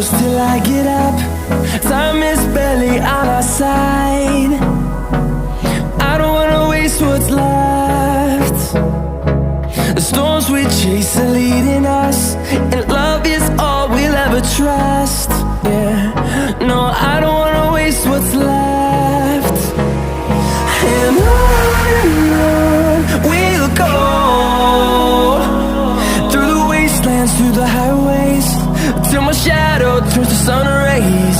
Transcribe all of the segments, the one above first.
close till I get up. Time is barely on our side. I don't wanna waste what's left. The storms we chase are leading us, and love is all we'll ever trust. Yeah, no, I don't wanna waste what's left. And on we'll go, through the wastelands, through the highways, till my shadow turns to sun rays.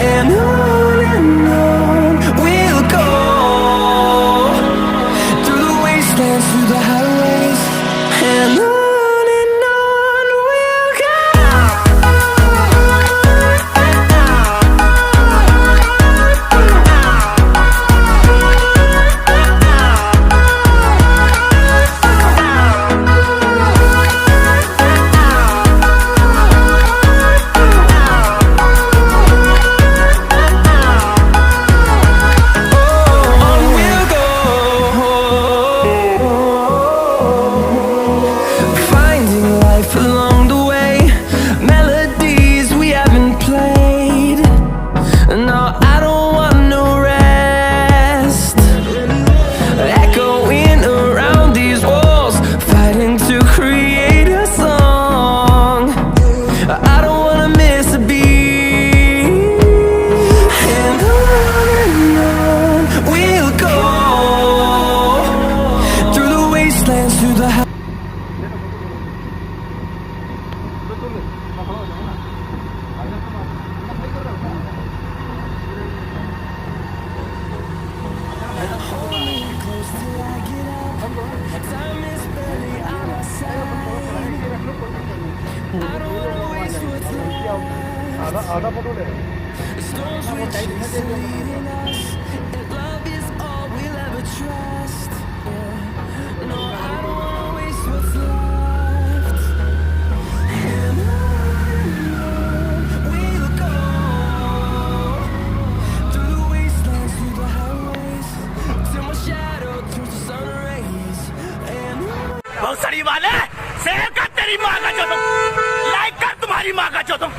And on we'll go, through the wastelands, through the highways, and on we'll go. आधा photo ले बहुत सड़ी वाले save कर तेरी माँ का जो तुम लाइक कर तुम्हारी माँ का जो तुम